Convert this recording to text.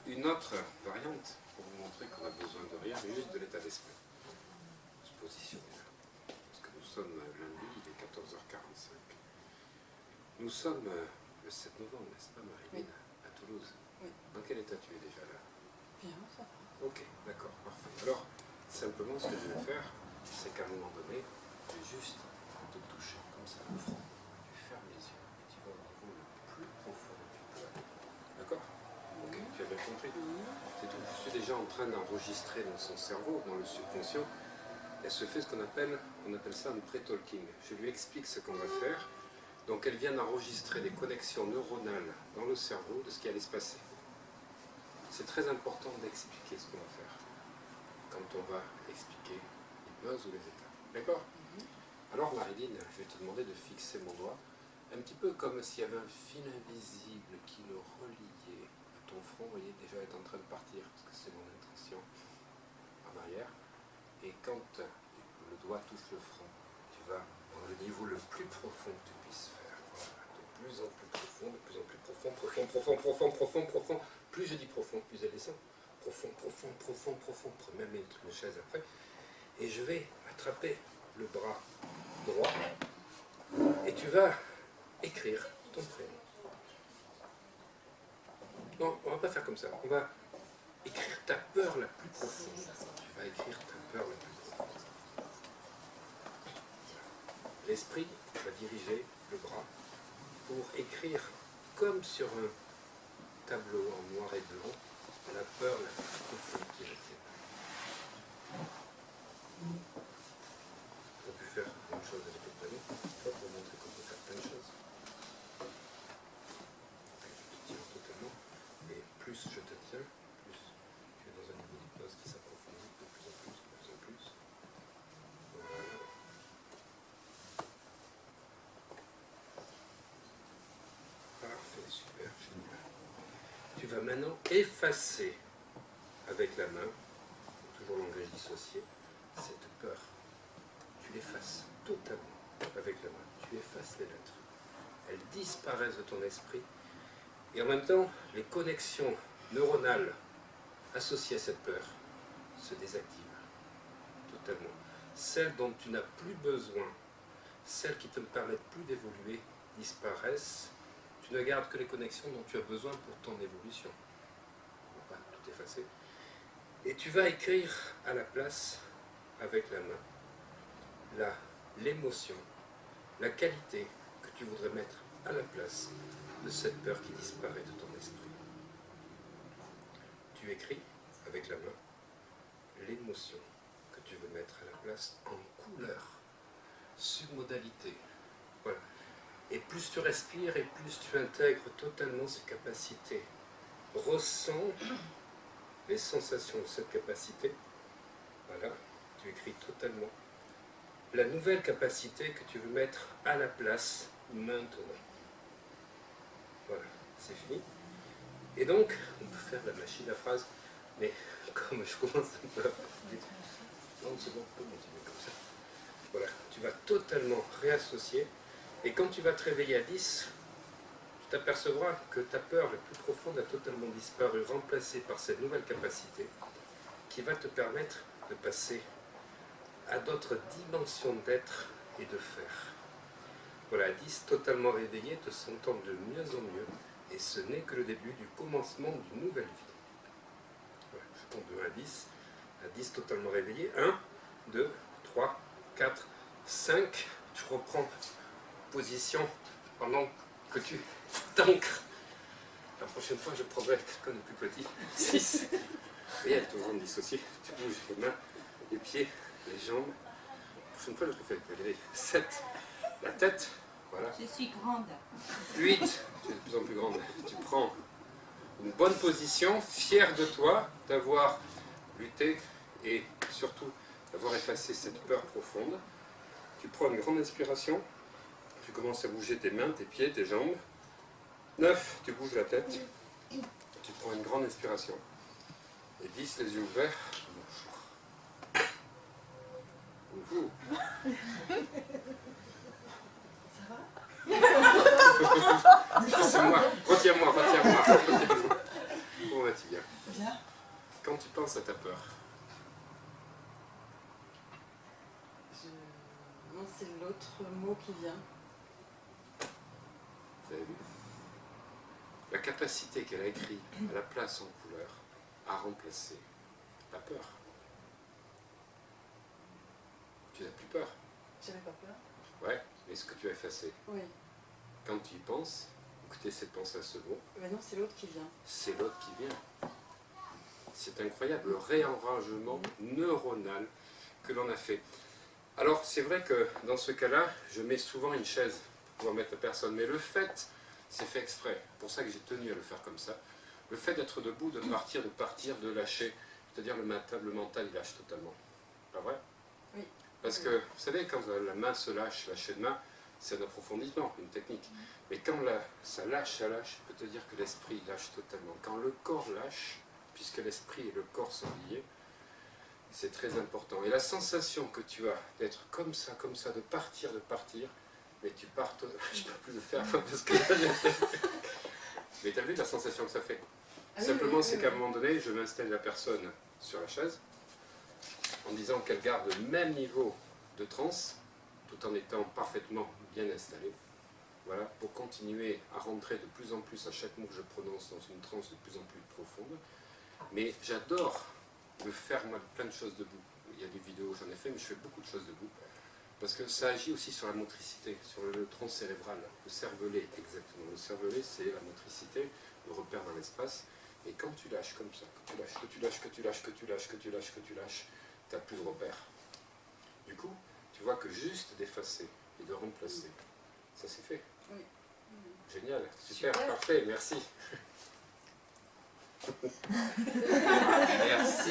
une autre variante pour vous montrer qu'on a besoin de rien, mais juste de l'état d'esprit. Se positionner là. Parce que nous sommes lundi, il est 14h45. Nous sommes le 7 novembre, n'est-ce pas, Marie-Lynne, à Toulouse. Oui. Dans quel état tu es déjà là? Bien, ça va. Ok, d'accord, parfait. Alors, simplement, ce que je vais faire, c'est qu'à un moment donné, je vais juste te toucher comme ça, le front. Tu fermes les yeux et tu vas au niveau le plus profond que tu peux aller. D'accord? Ok, tu as bien compris? C'est tout. Je suis déjà en train d'enregistrer dans son cerveau, dans le subconscient. Elle se fait ce qu'on appelle ça un pré-talking. Je lui explique ce qu'on va faire. Donc elle vient d'enregistrer des connexions neuronales dans le cerveau de ce qui allait se passer. C'est très important d'expliquer ce qu'on va faire quand on va expliquer l'hypnose ou les états. D'accord? Alors Marie-Lynne, je vais te demander de fixer mon doigt un petit peu comme s'il y avait un fil invisible qui le reliait à ton front. Vous voyez, déjà est en train de partir, parce que c'est mon intention, en arrière. Et quand le doigt touche le front, tu vas dans le niveau le plus profond que tu puisses faire. Voilà. De plus en plus profond, de plus en plus profond, profond. Plus je dis profond, plus elle descend. Profond. Je peux même mettre une chaise après. Et je vais attraper le bras droit. Et tu vas écrire ton prénom. Non, on ne va pas faire comme ça. On va écrire ta peur la plus profonde. Tu vas écrire ta peur la plus profonde. L'esprit va diriger le bras pour écrire comme sur un tableau en noir et blanc la peur la plus profonde qui est la tienne. On peut faire une chose avec le prénom, pour montrer qu'on peut faire plein de choses. Je te tiens totalement, et plus je te tiens, plus tu es dans un niveau d'hypnose qui s'approfondit de plus en plus, de plus en plus. Voilà. Parfait, super, génial. Tu vas maintenant effacer avec la main, toujours langage dissocié, cette peur. Tu l'effaces totalement avec la main. Tu effaces les lettres. Elles disparaissent de ton esprit. Et en même temps, les connexions neuronales associées à cette peur se désactivent totalement. Celles dont tu n'as plus besoin, celles qui ne te permettent plus d'évoluer, disparaissent. Tu ne gardes que les connexions dont tu as besoin pour ton évolution. On ne va pas tout effacer. Et tu vas écrire à la place, avec la main, l'émotion, la qualité que tu voudrais mettre à la place de cette peur qui disparaît de ton esprit. Tu écris avec la main l'émotion que tu veux mettre à la place en couleur, submodalité. Voilà. Et plus tu respires et plus tu intègres totalement ces capacités. Ressens les sensations de cette capacité. Voilà, tu écris totalement la nouvelle capacité que tu veux mettre à la place maintenant. Voilà, c'est fini. Et donc, on peut faire la machine à phrase, mais comme je commence un peu vite, non, c'est bon, on peut continuer comme ça. Voilà, tu vas totalement réassocier. Et quand tu vas te réveiller à 10, tu t'apercevras que ta peur la plus profonde a totalement disparu, remplacée par cette nouvelle capacité qui va te permettre de passer à d'autres dimensions d'être et de faire. Voilà, à 10, totalement réveillé, te sentant de mieux en mieux, et ce n'est que le début du commencement d'une nouvelle vie. Voilà, je compte de 1 à 10 totalement réveillé, 1, 2, 3, 4, 5, tu reprends position pendant que tu t'ancres. La prochaine fois, je prendrai quelqu'un de plus petit. 6. Et elle est toujours dissociée. Tu bouges les mains, les pieds, les jambes. La prochaine fois, je te fais 7. La tête. Voilà. Je suis grande. 8. Tu es de plus en plus grande. Tu prends une bonne position, fier de toi d'avoir lutté et surtout d'avoir effacé cette peur profonde. Tu prends une grande inspiration. Tu commences à bouger tes mains, tes pieds, tes jambes. 9, tu bouges la tête. Tu prends une grande inspiration. Et 10, les yeux ouverts. Ouh. Ça va? C'est moi. Retiens-moi. Bon, bah, tu viens. Bien. Quand tu penses à ta peur, Non, c'est l'autre mot qui vient. vous avez vu? La capacité qu'elle a écrite à la place en couleur a remplacé la peur. Tu n'as plus peur. J'avais pas peur. Ouais, mais ce que tu as effacé. Oui. Quand tu y penses, ou que tu essaies de penser à ce mot, Mais non, c'est l'autre qui vient. c'est l'autre qui vient. C'est incroyable, le réenragement neuronal que l'on a fait. Alors, c'est vrai que dans ce cas-là, je mets souvent une chaise pour pouvoir mettre la personne, mais le fait, c'est fait exprès, pour ça que j'ai tenu à le faire comme ça, le fait d'être debout, de partir, de lâcher, c'est-à-dire le mental, il lâche totalement. Pas vrai? Oui. Parce que, vous savez, quand la main se lâche, lâcher de main, c'est un approfondissement, une technique. Mais quand ça lâche, je peux te dire que l'esprit lâche totalement. Quand le corps lâche, puisque l'esprit et le corps sont liés, c'est très important. Et la sensation que tu as d'être comme ça, de partir, mais tu pars, je ne peux plus le faire parce que mais tu as vu la sensation que ça fait? Ah oui, Simplement, oui, c'est oui, qu'à un oui. moment donné, je m'installe la personne sur la chaise, en disant qu'elle garde le même niveau de transe, tout en étant parfaitement bien installée. Voilà, pour continuer à rentrer de plus en plus à chaque mot que je prononce dans une transe de plus en plus profonde. Mais j'adore me faire moi plein de choses debout. Il y a des vidéos, j'en ai fait, mais je fais beaucoup de choses debout. Parce que ça agit aussi sur la motricité, sur le tronc cérébral, le cervelet exactement. Le cervelet, c'est la motricité, le repère dans l'espace. Et quand tu lâches comme ça, que tu lâches, tu n'as plus de repère. Du coup, tu vois que juste d'effacer et de remplacer, ça c'est fait. Oui. Génial, super, Super. parfait, merci. Merci.